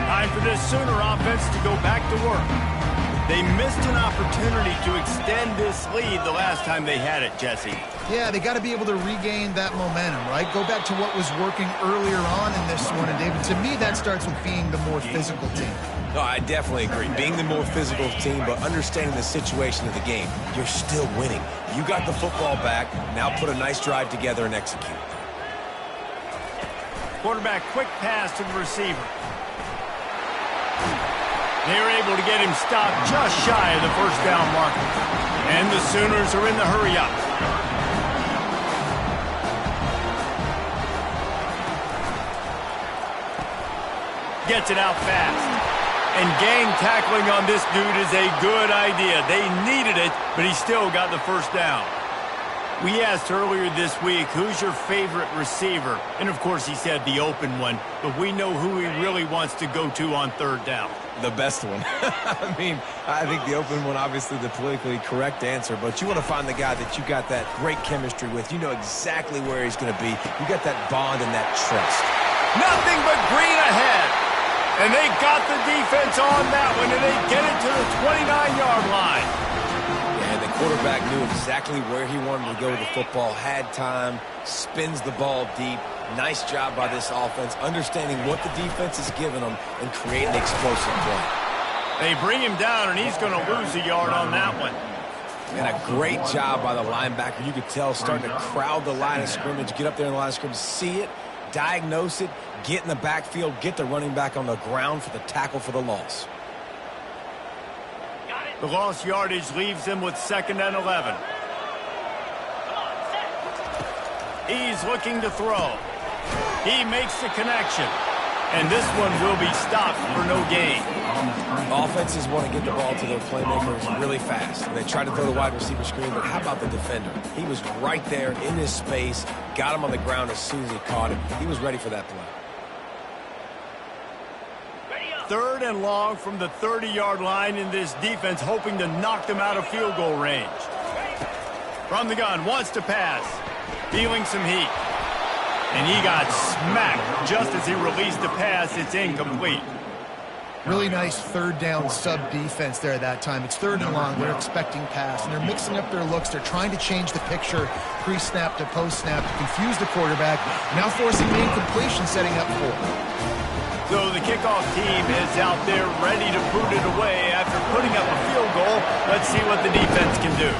Time for this Sooner offense to go back to work. They missed an opportunity to extend this lead the last time they had it, Jesse. Yeah, they got to be able to regain that momentum, right? Go back to what was working earlier on in this one. And, David, to me, that starts with being the more physical team. No, I definitely agree. Being the more physical team, but understanding the situation of the game. You're still winning. You got the football back. Now put a nice drive together and execute. Quarterback, quick pass to the receiver. They're able to get him stopped just shy of the first down marker. And the Sooners are in the hurry-up. Gets it out fast. And gang tackling on this dude is a good idea. They needed it, but he still got the first down. We asked earlier this week, who's your favorite receiver? And, of course, he said the open one, but we know who he really wants to go to on third down. The best one. I mean, I think the open one, obviously the politically correct answer, but you want to find the guy that you got that great chemistry with. You know exactly where he's going to be. You got that bond and that trust. Nothing but green ahead. And they got the defense on that one, and they get it to the 29-yard line. And the quarterback knew exactly where he wanted to go with the football, had time, spins the ball deep. Nice job by this offense, understanding what the defense is giving them and creating explosive play. They bring him down, and he's going to lose a yard on that one. And a great job by the linebacker. You could tell starting to crowd the line of scrimmage, get up there in the line of scrimmage, see it, diagnose it, get in the backfield, get the running back on the ground for the tackle for the loss. The lost yardage leaves him with 2nd and 11. He's looking to throw. He makes the connection. And this one will be stopped for no gain. Offenses want to get the ball to their playmakers really fast. And they try to throw the wide receiver screen, but how about the defender? He was right there in his space, got him on the ground as soon as he caught him. He was ready for that play. 3rd and long from the 30-yard line, in this defense hoping to knock them out of field goal range. From the gun, wants to pass. Feeling some heat. And he got smacked just as he released the pass. It's incomplete. Really nice third down sub defense there that time. It's 3rd and long. They're expecting pass, and they're mixing up their looks. They're trying to change the picture pre-snap to post-snap to confuse the quarterback. Now forcing the incompletion, setting up 4. So the kickoff team is out there ready to boot it away after putting up a field goal. Let's see what the defense can do.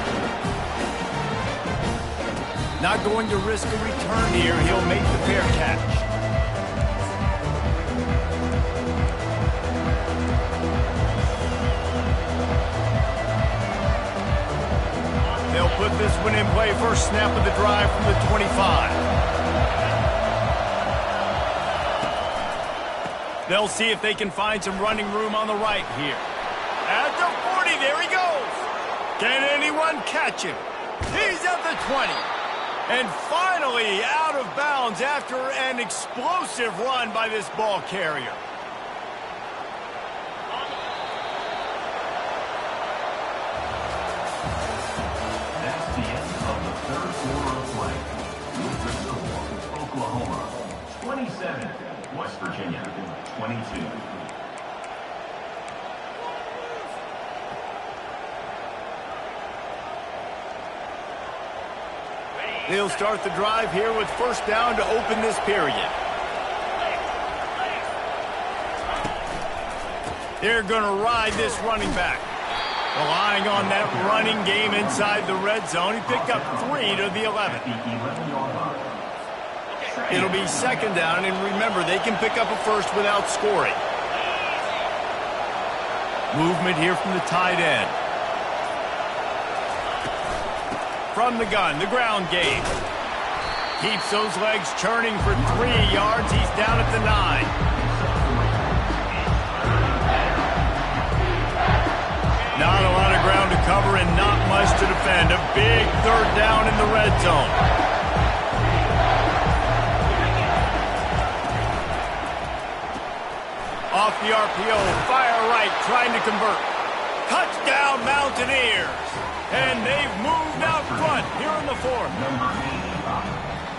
Not going to risk a return here. He'll make the fair catch. They'll put this one in play. First snap of the drive from the 25. They'll see if they can find some running room on the right here. At the 40, there he goes. Can anyone catch him? He's at the 20. And finally out of bounds after an explosive run by this ball carrier. That's the end of the 3rd quarter of play. With the score, Oklahoma 27, West Virginia 22. They'll start the drive here with first down to open this period. They're going to ride this running back. Relying on that running game inside the red zone. He picked up 3 to the 11. It'll be second down, and remember, they can pick up a first without scoring. Movement here from the tight end. From the gun, the ground game. Keeps those legs churning for 3 yards. He's down at the 9. Not a lot of ground to cover and not much to defend. A big third down in the red zone. Off the RPO, fire right, trying to convert. Touchdown, Mountaineers. And they've moved out front here in the 4th.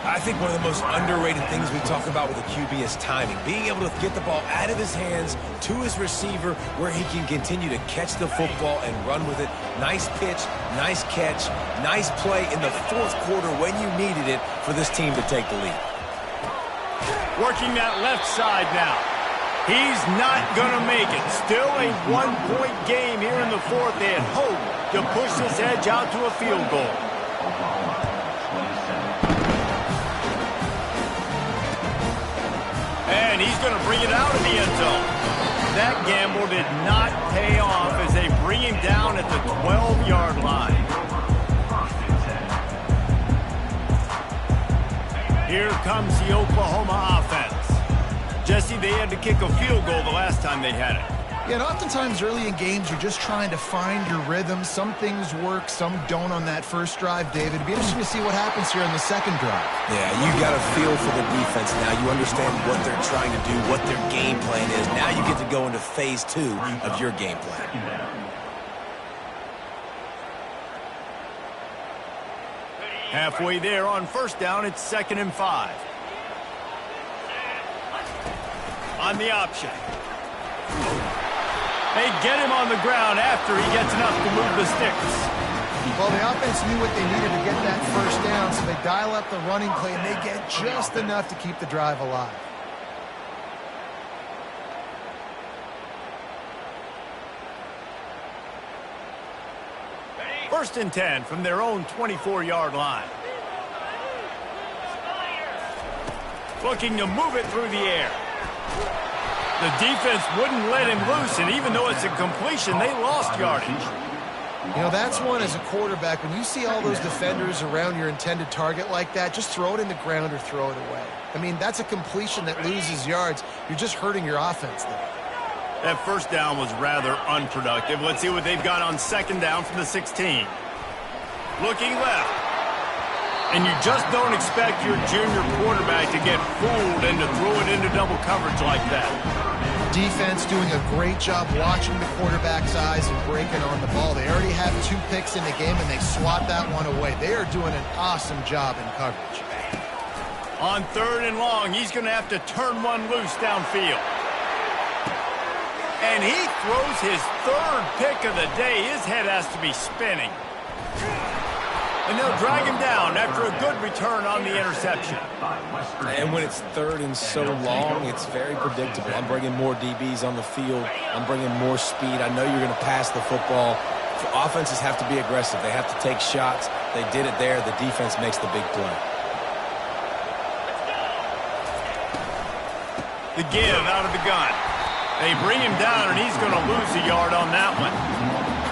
I think one of the most underrated things we talk about with a QB is timing. Being able to get the ball out of his hands to his receiver where he can continue to catch the football and run with it. Nice pitch, nice catch, nice play in the 4th quarter when you needed it for this team to take the lead. Working that left side now. He's not going to make it. Still a 1-point game here in the 4th. They had hope to push this edge out to a field goal. And he's going to bring it out of the end zone. That gamble did not pay off as they bring him down at the 12-yard line. Here comes the Oklahoma offense. Jesse, they had to kick a field goal the last time they had it. Yeah, and oftentimes early in games, you're just trying to find your rhythm. Some things work, some don't on that first drive, David. It'd be interesting to see what happens here in the second drive. Yeah, you got a feel for the defense now. You understand what they're trying to do, what their game plan is. Now you get to go into phase 2 of your game plan. Halfway there on first down, it's 2nd and 5. On the option. They get him on the ground after he gets enough to move the sticks. Well, the offense knew what they needed to get that first down, so they dial up the running play, and they get just enough to keep the drive alive. First and 10 from their own 24-yard line. Looking to move it through the air. The defense wouldn't let him loose, and even though it's a completion, they lost yardage. You know, that's one as a quarterback. When you see all those defenders around your intended target like that, just throw it in the ground or throw it away. I mean, that's a completion that loses yards. You're just hurting your offense there. That first down was rather unproductive. Let's see what they've got on second down from the 16. Looking left. And you just don't expect your junior quarterback to get fooled and to throw it into double coverage like that. Defense doing a great job watching the quarterback's eyes and breaking on the ball. They already have 2 picks in the game, and they swat that one away. They are doing an awesome job in coverage. On 3rd and long, he's going to have to turn one loose downfield. And he throws his 3rd pick of the day. His head has to be spinning. And they'll drag him down after a good return on the interception. And when it's 3rd and so long, it's very predictable. I'm bringing more DBs on the field. I'm bringing more speed. I know you're going to pass the football. Offenses have to be aggressive. They have to take shots. They did it there. The defense makes the big play. The give out of the gun. They bring him down, and he's going to lose a yard on that one.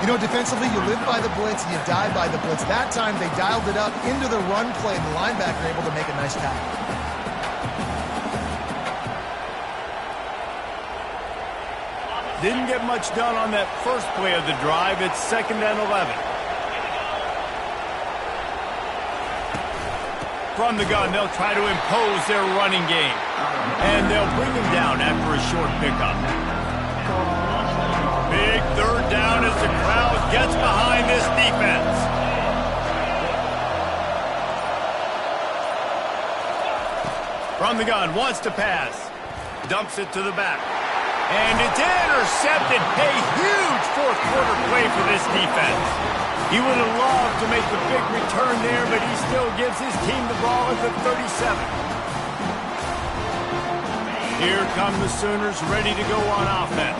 You know, defensively, you live by the blitz and you die by the blitz. That time, they dialed it up into the run play, and the linebacker able to make a nice tackle. Didn't get much done on that first play of the drive. It's 2nd and 11. From the gun, they'll try to impose their running game. And they'll bring him down after a short pickup. Big 3rd down as the crowd gets behind this defense. From the gun, wants to pass. Dumps it to the back. And it's intercepted. A huge 4th quarter play for this defense. He would have loved to make the big return there, but he still gives his team the ball at the 37. Here come the Sooners ready to go on offense.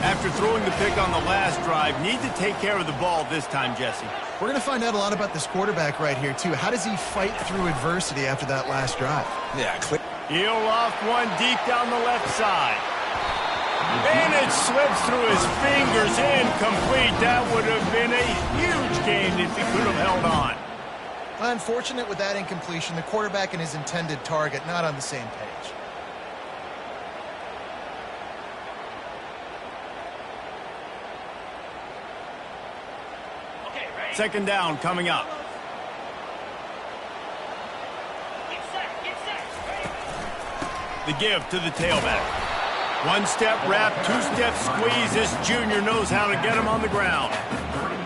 After throwing the pick on the last drive, need to take care of the ball this time, Jesse. We're going to find out a lot about this quarterback right here, too. How does he fight through adversity after that last drive? Yeah, He'll loft one deep down the left side. And it slips through his fingers, incomplete. That would have been a huge gain if he could have held on. Unfortunate with that incompletion. The quarterback and his intended target not on the same page. Okay, ready? Second down coming up. Get set, ready? The give to the tailback. One-step wrap, two-step squeeze. This junior knows how to get him on the ground.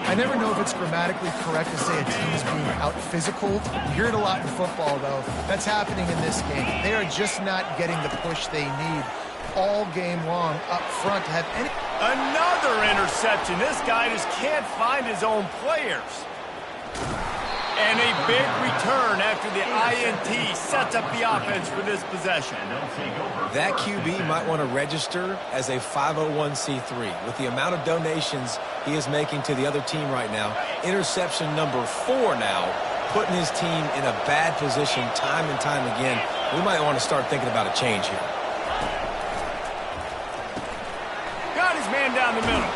I never know if it's grammatically correct to say a team is being out-physical. You hear it a lot in football, though. That's happening in this game. They are just not getting the push they need all game long up front to have any... Another interception. This guy just can't find his own players. And a big return after the INT sets up the offense for this possession. That QB might want to register as a 501c3. With the amount of donations he is making to the other team right now, interception number 4 now, putting his team in a bad position time and time again. We might want to start thinking about a change here. Got his man down the middle.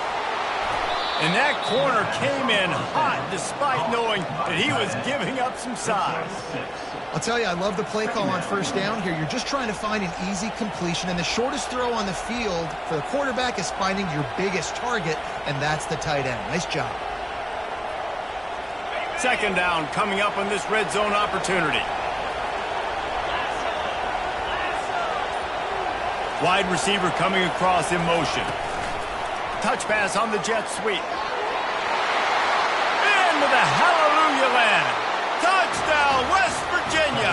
And that corner came in hot despite knowing that he was giving up some size. I'll tell you, I love the play call on first down here. You're just trying to find an easy completion, and the shortest throw on the field for the quarterback is finding your biggest target, and that's the tight end. Nice job. Second down coming up on this red zone opportunity. Wide receiver coming across in motion. Touch pass on the jet sweep. Into the hallelujah land. Touchdown, West Virginia.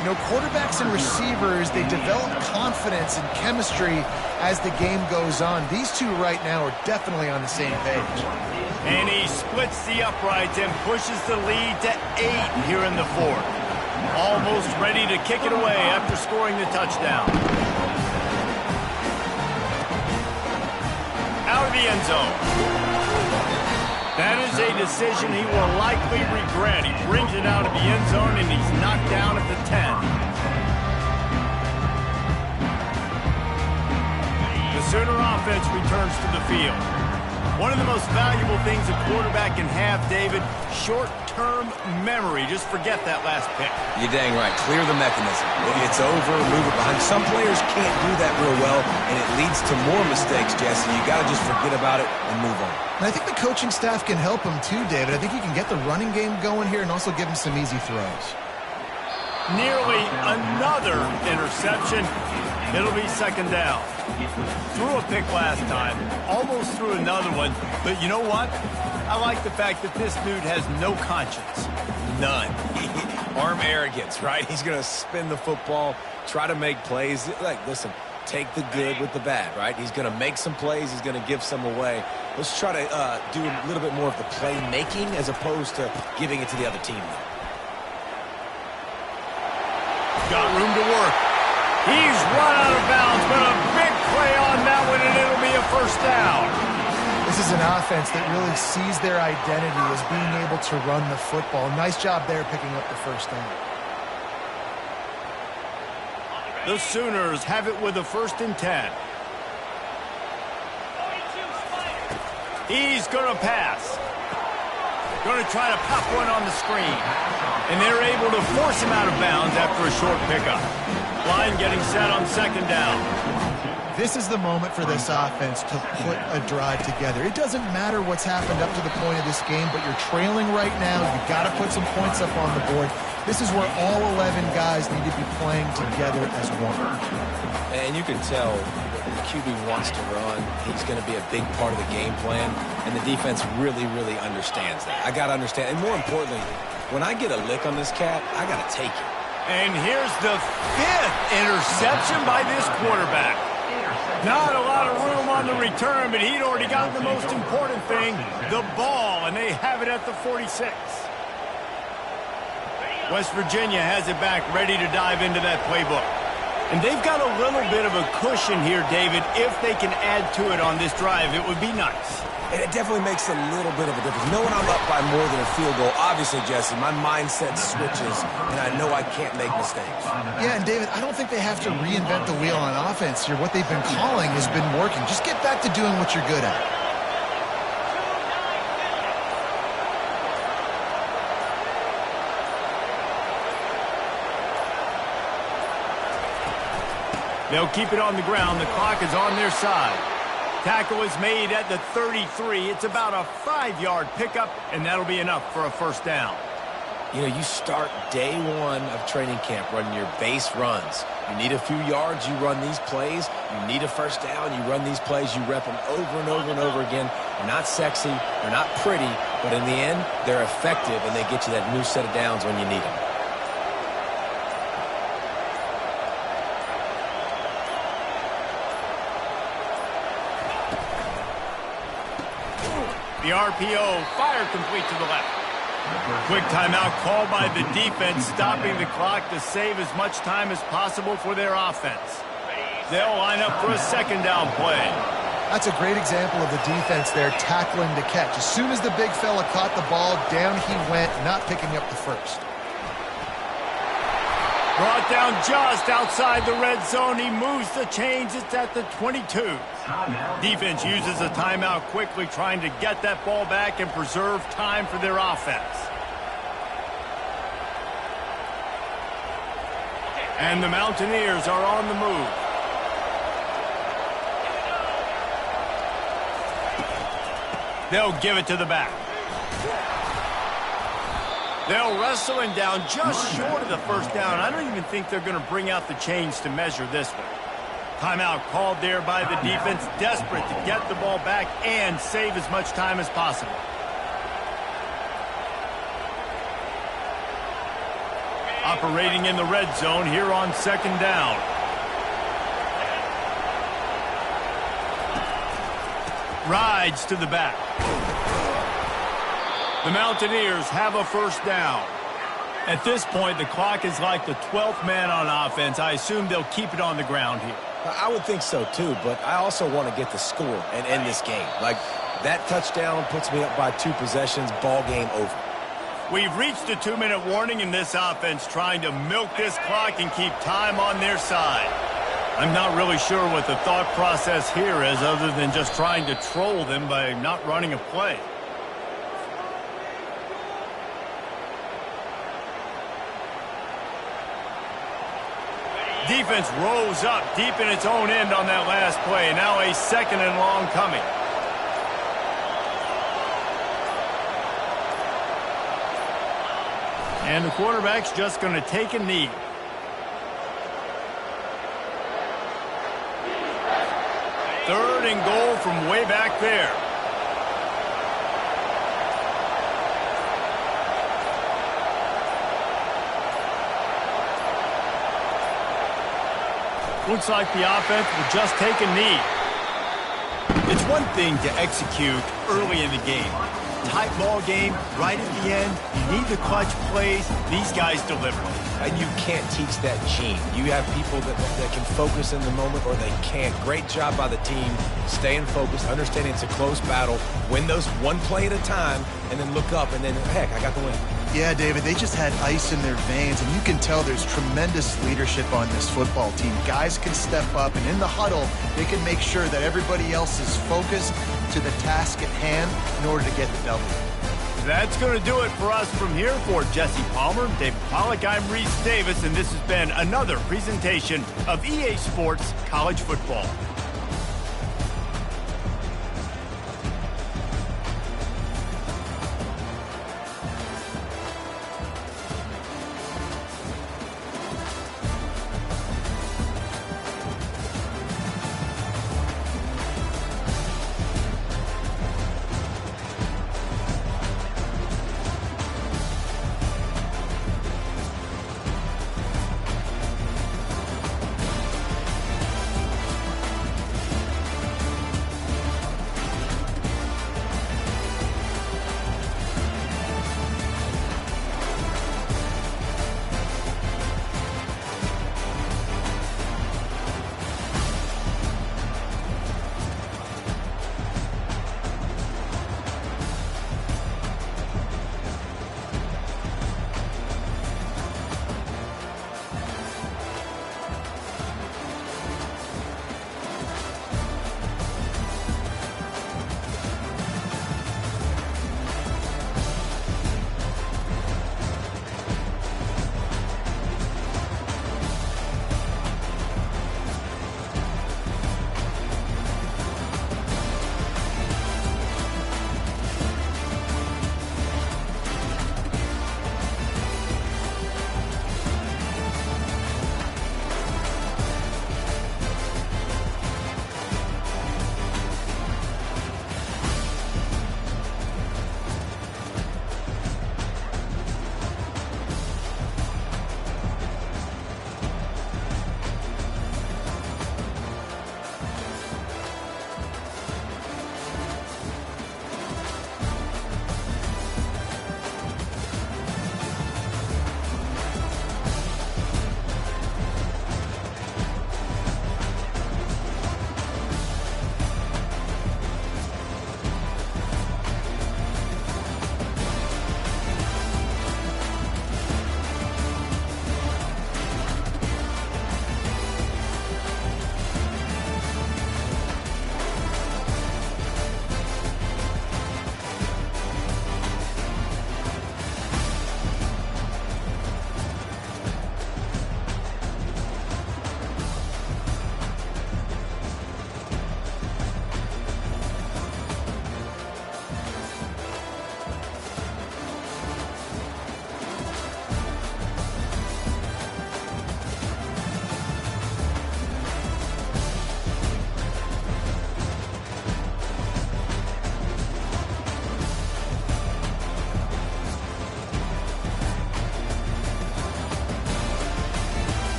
You know, quarterbacks and receivers, they develop confidence and chemistry as the game goes on. These two right now are definitely on the same page. And he splits the uprights and pushes the lead to 8 here in the fourth. Almost ready to kick it away after scoring the touchdown. Out of the end zone. That is a decision he will likely regret. He brings it out of the end zone, and he's knocked down at the 10. The Sooner offense returns to the field. One of the most valuable things a quarterback can have, David, short-term memory. Just forget that last pick. You're dang right. Clear the mechanism. It's over, move it behind. Some players can't do that real well, and it leads to more mistakes, Jesse. You got to just forget about it and move on. And I think the coaching staff can help him too, David. I think you can get the running game going here and also give him some easy throws. Nearly another interception. It'll be second down. Threw a pick last time, almost threw another one, but you know what? I like the fact that this dude has no conscience. None. Arm arrogance, right? He's going to spin the football, try to make plays. Like, listen, take the good with the bad, right? He's going to make some plays. He's going to give some away. Let's try to do a little bit more of the playmaking as opposed to giving it to the other team. Got room to work. He's run out of bounds, but a big play on that one, and it'll be a first down. This is an offense that really sees their identity as being able to run the football. Nice job there picking up the first down. The Sooners have it with a 1st and 10. He's going to pass. Going to try to pop one on the screen. And they're able to force him out of bounds after a short pickup. Line getting set on second down. This is the moment for this offense to put a drive together. It doesn't matter what's happened up to the point of this game, but you're trailing right now. You've got to put some points up on the board. This is where all 11 guys need to be playing together as one. And you can tell the QB wants to run. He's going to be a big part of the game plan, and the defense really, really understands that. I got to understand, and more importantly, when I get a lick on this cat, I got to take it. And here's the 5th interception by this quarterback. Not a lot of room on the return, but he'd already gotten the most important thing, the ball, and they have it at the 46. West Virginia has it back, ready to dive into that playbook. And they've got a little bit of a cushion here, David. If they can add to it on this drive, it would be nice. And it definitely makes a little bit of a difference. Knowing I'm up by more than a field goal, obviously, Jesse, my mindset switches, and I know I can't make mistakes. Yeah, and David, I don't think they have to reinvent the wheel on offense here. What they've been calling has been working. Just get back to doing what you're good at. They'll keep it on the ground. The clock is on their side. Tackle is made at the 33. It's about a 5-yard pickup, and that'll be enough for a first down. You know, you start day one of training camp running your base runs. You need a few yards, you run these plays. You need a first down, you run these plays. You rep them over and over and over again. They're not sexy, they're not pretty, but in the end, they're effective, and they get you that new set of downs when you need them. The RPO fired complete to the left. Quick timeout called by the defense, stopping the clock to save as much time as possible for their offense. They'll line up for a second down play. That's a great example of the defense there tackling to catch. As soon as the big fella caught the ball, down he went, not picking up the first. Brought down just outside the red zone. He moves the chains. It's at the 22. Defense uses a timeout quickly, trying to get that ball back and preserve time for their offense. And the Mountaineers are on the move. They'll give it to the back. They'll wrestle him down just short of the first down. I don't even think they're going to bring out the chains to measure this one. Timeout called there by the defense, desperate to get the ball back and save as much time as possible. Operating in the red zone here on second down. Rides to the back. The Mountaineers have a first down. At this point, the clock is like the 12th man on offense. I assume they'll keep it on the ground here. I would think so, too, but I also want to get the score and end this game. Like, that touchdown puts me up by 2 possessions, ball game over. We've reached a 2-minute warning in this offense, trying to milk this clock and keep time on their side. I'm not really sure what the thought process here is, other than just trying to troll them by not running a play. Defense rose up deep in its own end on that last play. Now a second and long coming. And the quarterback's just going to take a knee. Third and goal from way back there. Looks like the offense will just take a knee. It's one thing to execute early in the game. Tight ball game, right at the end. You need the clutch plays. These guys deliver. And you can't teach that gene. You have people that can focus in the moment or they can't. Great job by the team, staying focused, understanding it's a close battle, win those one play at a time, and then look up, and then, heck, I got the win. Yeah, David, they just had ice in their veins, and you can tell there's tremendous leadership on this football team. Guys can step up, and in the huddle, they can make sure that everybody else is focused to the task at hand in order to get the W. That's going to do it for us from here. For Jesse Palmer, David Pollack, I'm Reese Davis, and this has been another presentation of EA Sports College Football.